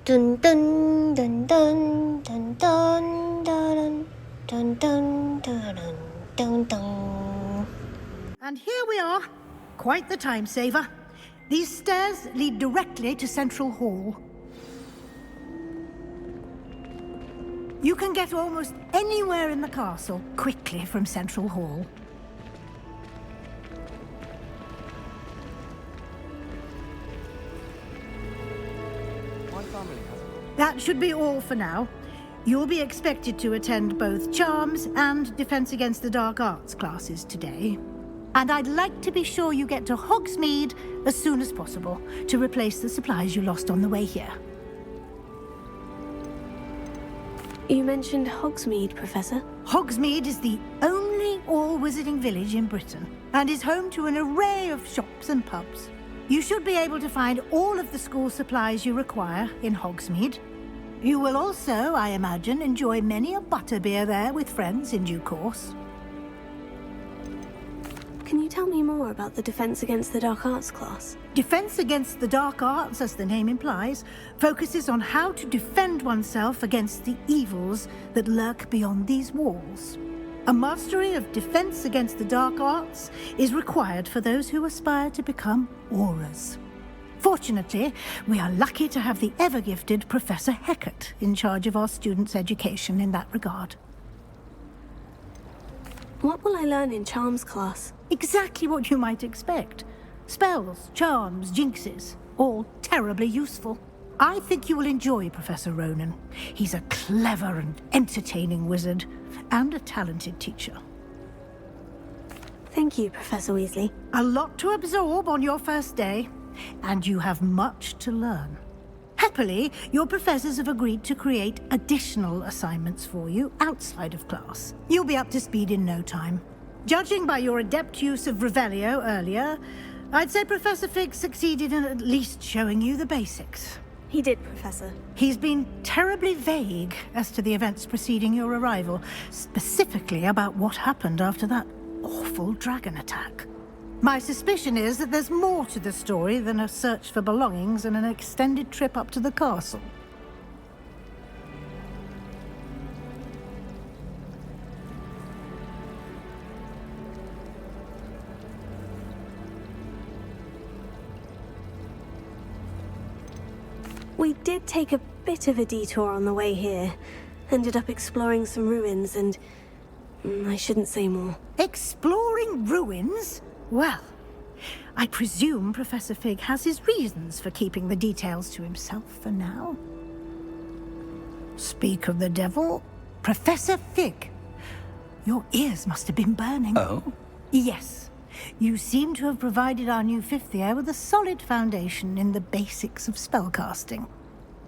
Dun dun dun dun dun dun dun dun dun dun dun dun. And here we are. Quite the time saver. These stairs lead directly to Central Hall. You can get almost anywhere in the castle quickly from Central Hall. That should be all for now. You'll be expected to attend both Charms and Defense Against the Dark Arts classes today. And I'd like to be sure you get to Hogsmeade as soon as possible to replace the supplies you lost on the way here. You mentioned Hogsmeade, Professor. Hogsmeade is the only all-wizarding village in Britain and is home to an array of shops and pubs. You should be able to find all of the school supplies you require in Hogsmeade. You will also, I imagine, enjoy many a butterbeer there with friends in due course. Can you tell me more about the Defense Against the Dark Arts class? Defense Against the Dark Arts, as the name implies, focuses on how to defend oneself against the evils that lurk beyond these walls. A mastery of Defense Against the Dark Arts is required for those who aspire to become Aurors. Fortunately, we are lucky to have the ever-gifted Professor Hecat in charge of our students' education in that regard. What will I learn in Charms class? Exactly what you might expect. Spells, charms, jinxes, all terribly useful. I think you will enjoy Professor Ronan. He's a clever and entertaining wizard, and a talented teacher. Thank you, Professor Weasley. A lot to absorb on your first day, and you have much to learn. Happily, your professors have agreed to create additional assignments for you outside of class. You'll be up to speed in no time. Judging by your adept use of Revelio earlier, I'd say Professor Fig succeeded in at least showing you the basics. He did, Professor. He's been terribly vague as to the events preceding your arrival, specifically about what happened after that awful dragon attack. My suspicion is that there's more to the story than a search for belongings and an extended trip up to the castle. We did take a bit of a detour on the way here. Ended up exploring some ruins and... I shouldn't say more. Exploring ruins? Well, I presume Professor Fig has his reasons for keeping the details to himself for now. Speak of the devil, Professor Fig. Your ears must have been burning. Oh? Yes. You seem to have provided our new fifth year with a solid foundation in the basics of spellcasting.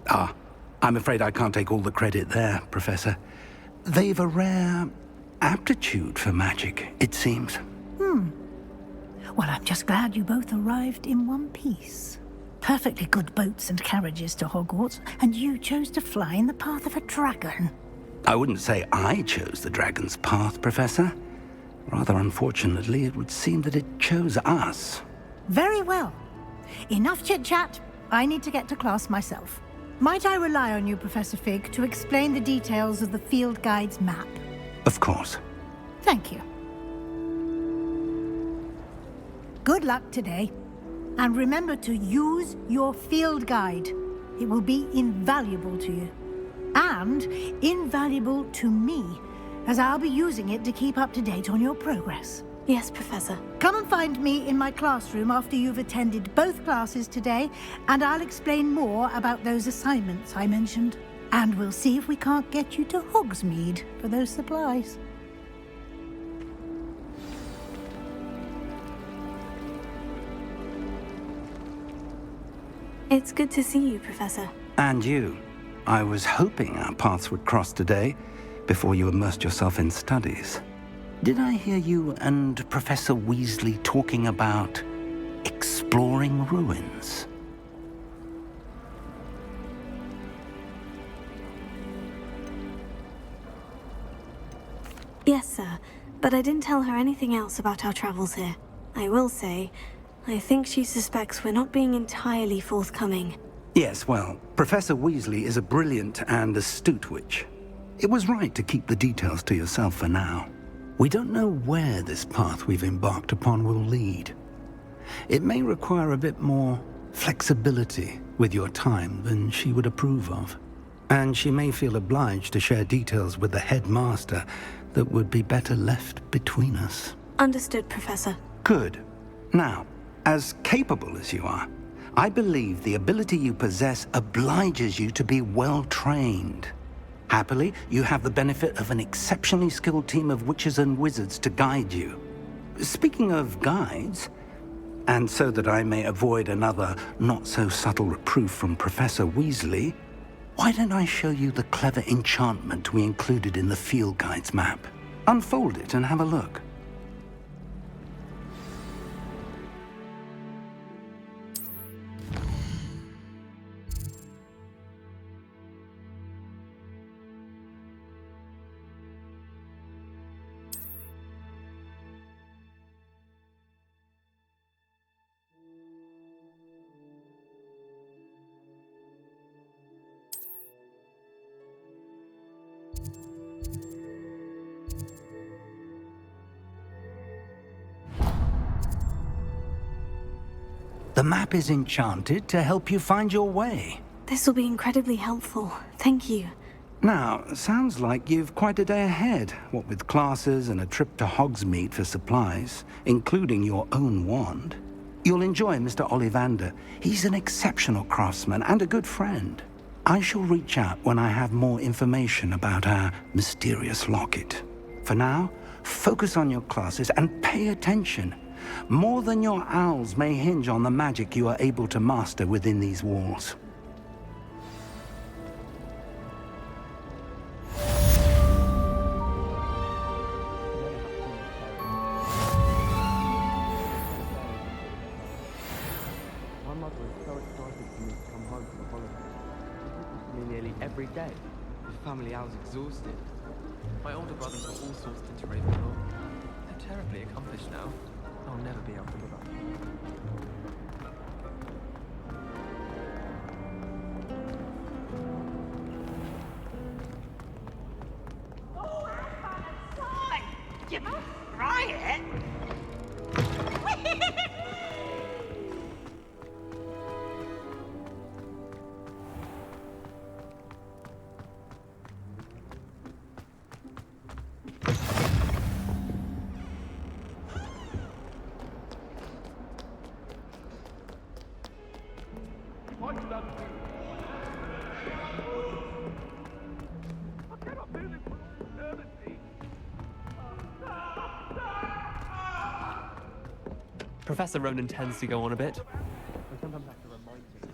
Ah, I'm afraid I can't take all the credit there, Professor. They've a rare aptitude for magic, it seems. Well, I'm just glad you both arrived in one piece. Perfectly good boats and carriages to Hogwarts, and you chose to fly in the path of a dragon. I wouldn't say I chose the dragon's path, Professor. Rather unfortunately, it would seem that it chose us. Very well. Enough chit-chat. I need to get to class myself. Might I rely on you, Professor Fig, to explain the details of the field guide's map? Of course. Thank you. Good luck today. And remember to use your field guide. It will be invaluable to you. And invaluable to me, as I'll be using it to keep up to date on your progress. Yes, Professor. Come and find me in my classroom after you've attended both classes today, and I'll explain more about those assignments I mentioned. And we'll see if we can't get you to Hogsmeade for those supplies. It's good to see you, Professor. And you. I was hoping our paths would cross today, before you immersed yourself in studies. Did I hear you and Professor Weasley talking about exploring ruins? Yes, sir. But I didn't tell her anything else about our travels here. I will say, I think she suspects we're not being entirely forthcoming. Yes, well, Professor Weasley is a brilliant and astute witch. It was right to keep the details to yourself for now. We don't know where this path we've embarked upon will lead. It may require a bit more flexibility with your time than she would approve of. And she may feel obliged to share details with the headmaster that would be better left between us. Understood, Professor. Good. Now, as capable as you are, I believe the ability you possess obliges you to be well trained. Happily, you have the benefit of an exceptionally skilled team of witches and wizards to guide you. Speaking of guides, and so that I may avoid another not-so-subtle reproof from Professor Weasley, why don't I show you the clever enchantment we included in the field guide's map? Unfold it and have a look. The map is enchanted to help you find your way. This will be incredibly helpful. Thank you. Now, sounds like you've quite a day ahead, what with classes and a trip to Hogsmeade for supplies, including your own wand. You'll enjoy Mr. Ollivander. He's an exceptional craftsman and a good friend. I shall reach out when I have more information about our mysterious locket. For now, focus on your classes and pay attention. More than your owls may hinge on the magic you are able to master within these walls. My mother is so excited for me to come home for the holidays. She visits me nearly every day. The family owl's exhausted. My older brothers were all sorts into Ravenclaw. They're terribly accomplished now. I'll never be able to live up. Oh, outside! You must try it! Professor Ronan tends to go on a bit. I sometimes have to remind him.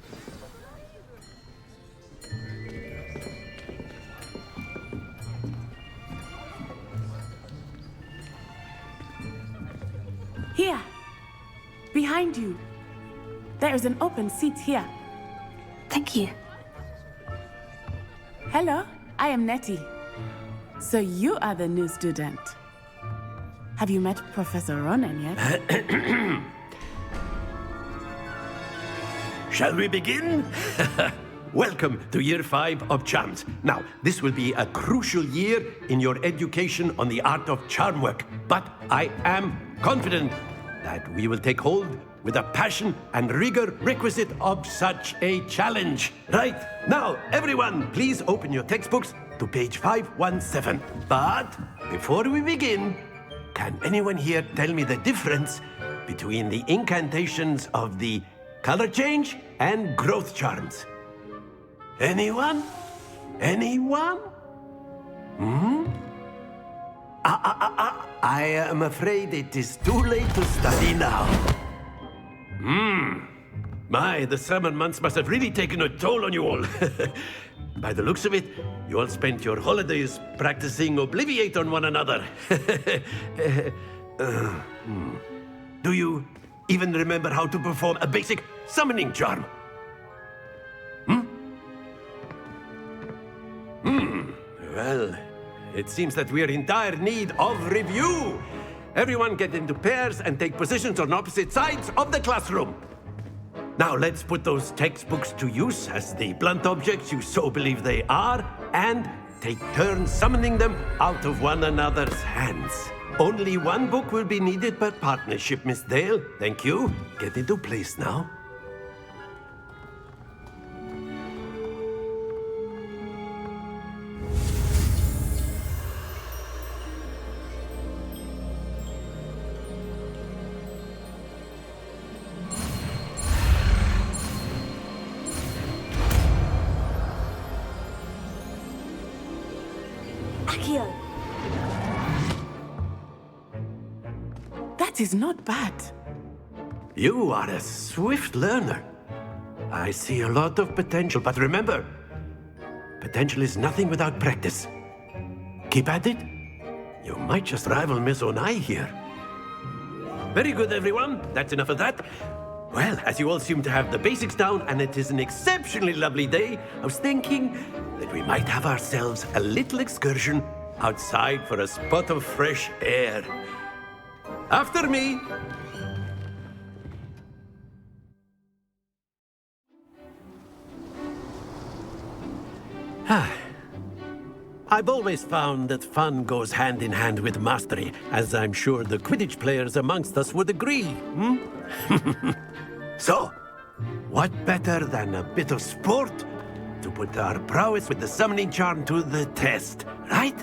Here! Behind you! There is an open seat here. Thank you. Hello, I am Nettie. So you are the new student. Have you met Professor Ronan yet? Shall we begin? Welcome to Year 5 of Charms. Now, this will be a crucial year in your education on the art of charm work, but I am confident that we will take hold with the passion and rigor requisite of such a challenge. Right, now, everyone, please open your textbooks to page 517. But before we begin, can anyone here tell me the difference between the incantations of the color change and growth charms? Anyone? Anyone? I am afraid it is too late to study now. My, the summer months must have really taken a toll on you all. By the looks of it, you all spent your holidays practicing Obliviate on one another. Do you even remember how to perform a basic summoning charm? Well, it seems that we are in dire need of review. Everyone get into pairs and take positions on opposite sides of the classroom. Now let's put those textbooks to use as the blunt objects you so believe they are, and take turns summoning them out of one another's hands. Only one book will be needed per partnership, Miss Dale. Thank you. Get into place now. Akio. That is not bad. You are a swift learner. I see a lot of potential, but remember, potential is nothing without practice. Keep at it. You might just rival Miss Onai here. Very good, everyone. That's enough of that. Well, as you all seem to have the basics down, and it is an exceptionally lovely day, I was thinking that we might have ourselves a little excursion outside for a spot of fresh air. After me! I've always found that fun goes hand in hand with mastery, as I'm sure the Quidditch players amongst us would agree, So, what better than a bit of sport to put our prowess with the summoning charm to the test, right?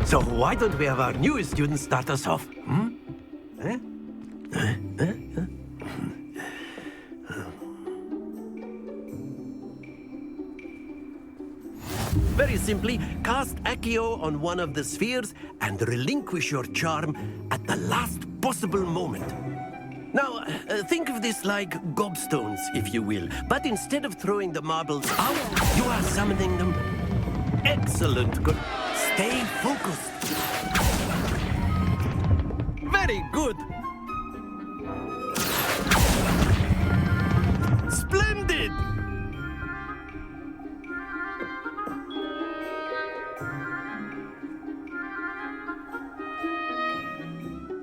So why don't we have our newest student start us off? Very simply, cast Accio on one of the spheres and relinquish your charm at the last possible moment. Now, think of this like gobstones, if you will. But instead of throwing the marbles out, you are summoning them. Excellent. Good. Stay focused. Very good. Splendid.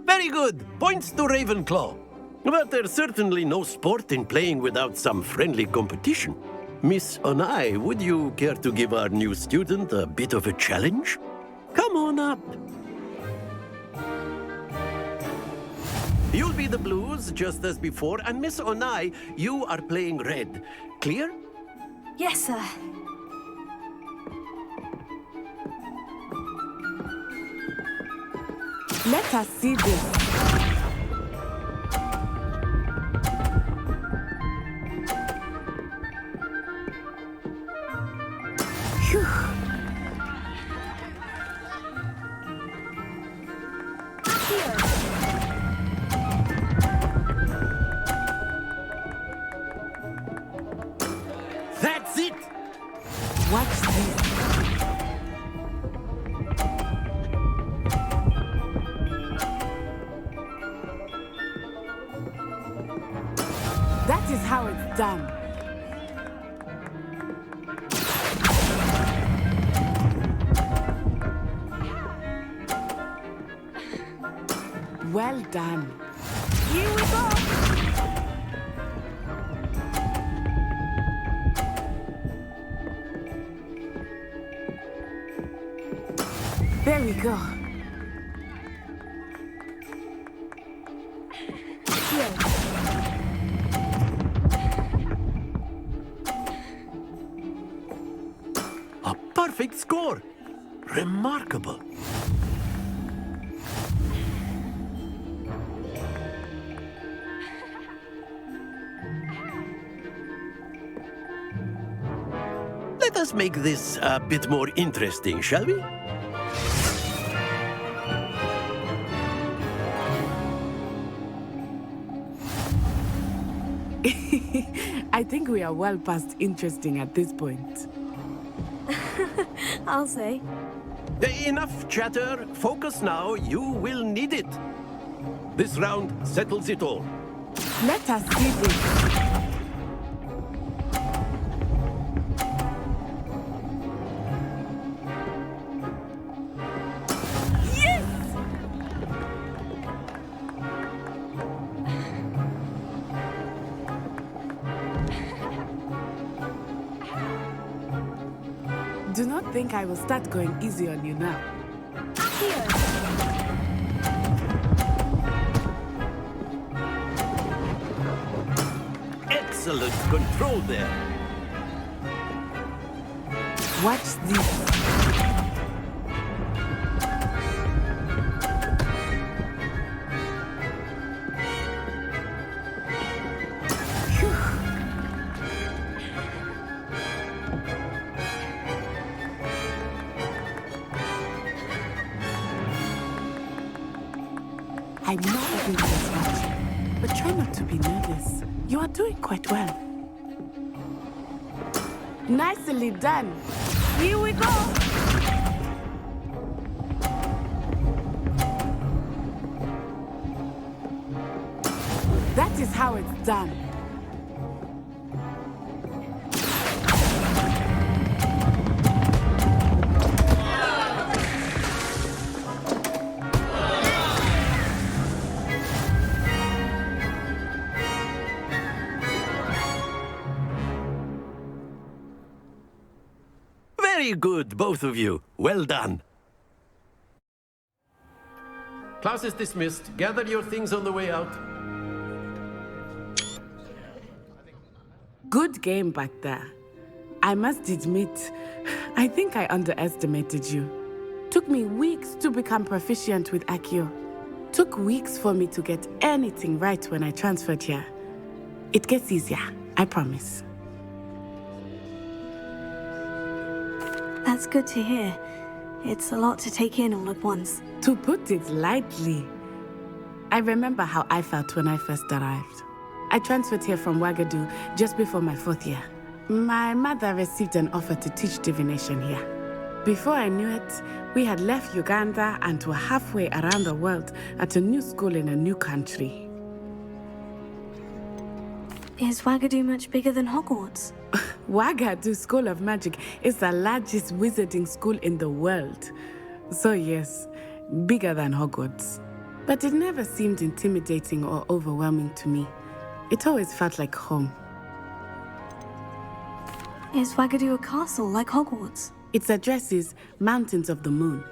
Very good. Points to Ravenclaw. But there's certainly no sport in playing without some friendly competition. Miss Onai, would you care to give our new student a bit of a challenge? Come on up. You'll be the blues, just as before, and Miss Onai, you are playing red. Clear? Yes, sir. Let us see this. That's it! Watch this. That is how it's done. Well done. Here we go. There we go. Here. A perfect score! Remarkable. Let us make this a bit more interesting, shall we? I think we are well past interesting at this point. I'll say. Enough chatter. Focus now. You will need it. This round settles it all. Let us see this. Do not think I will start going easy on you now. Excellent control there. Watch this. I'm not doing this much, but try not to be nervous. You are doing quite well. Nicely done. Here we go. That is how it's done. Very good, both of you. Well done. Class is dismissed. Gather your things on the way out. Good game back there. I must admit, I think I underestimated you. Took me weeks to become proficient with Accio. Took weeks for me to get anything right when I transferred here. It gets easier, I promise. That's good to hear. It's a lot to take in all at once. To put it lightly, I remember how I felt when I first arrived. I transferred here from Ouagadougou just before my 4th year. My mother received an offer to teach divination here. Before I knew it, we had left Uganda and were halfway around the world at a new school in a new country. Is Ouagadougou much bigger than Hogwarts? Ouagadougou School of Magic is the largest wizarding school in the world. So yes, bigger than Hogwarts. But it never seemed intimidating or overwhelming to me. It always felt like home. Is Ouagadougou a castle like Hogwarts? Its address is Mountains of the Moon.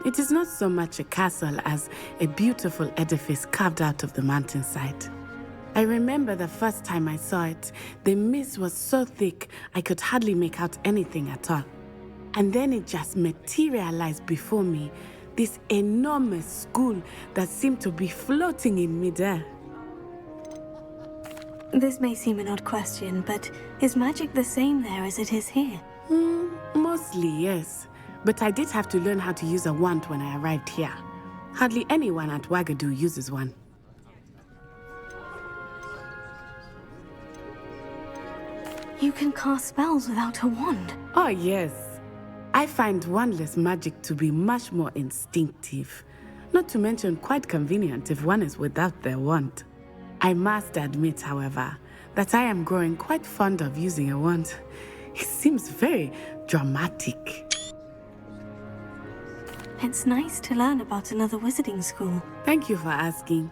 It is not so much a castle as a beautiful edifice carved out of the mountainside. I remember the first time I saw it, the mist was so thick I could hardly make out anything at all. And then it just materialized before me, this enormous school that seemed to be floating in midair. This may seem an odd question, but is magic the same there as it is here? Mostly, yes. But I did have to learn how to use a wand when I arrived here. Hardly anyone at Ouagadougou uses one. You can cast spells without a wand? Oh, yes. I find wandless magic to be much more instinctive. Not to mention quite convenient if one is without their wand. I must admit, however, that I am growing quite fond of using a wand. It seems very dramatic. It's nice to learn about another wizarding school. Thank you for asking.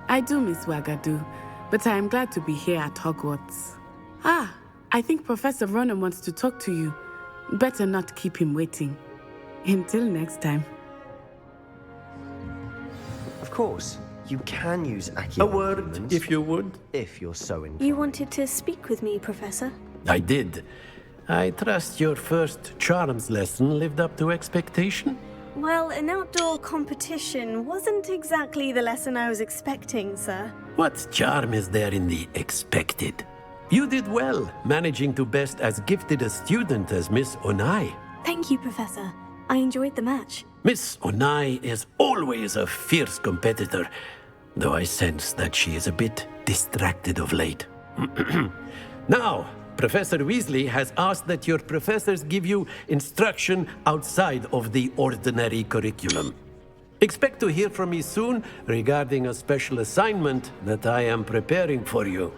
I do miss Ouagadougou, but I am glad to be here at Hogwarts. Ah, I think Professor Ronan wants to talk to you. Better not keep him waiting. Until next time. Of course, you can use Accio. A word, if you would. If you're so inclined. You wanted to speak with me, Professor? I did. I trust your first charms lesson lived up to expectation? Well, an outdoor competition wasn't exactly the lesson I was expecting, sir. What charm is there in the expected? You did well, managing to best as gifted a student as Miss Onai. Thank you, Professor. I enjoyed the match. Miss Onai is always a fierce competitor, though I sense that she is a bit distracted of late. Now, Professor Weasley has asked that your professors give you instruction outside of the ordinary curriculum. Expect to hear from me soon regarding a special assignment that I am preparing for you.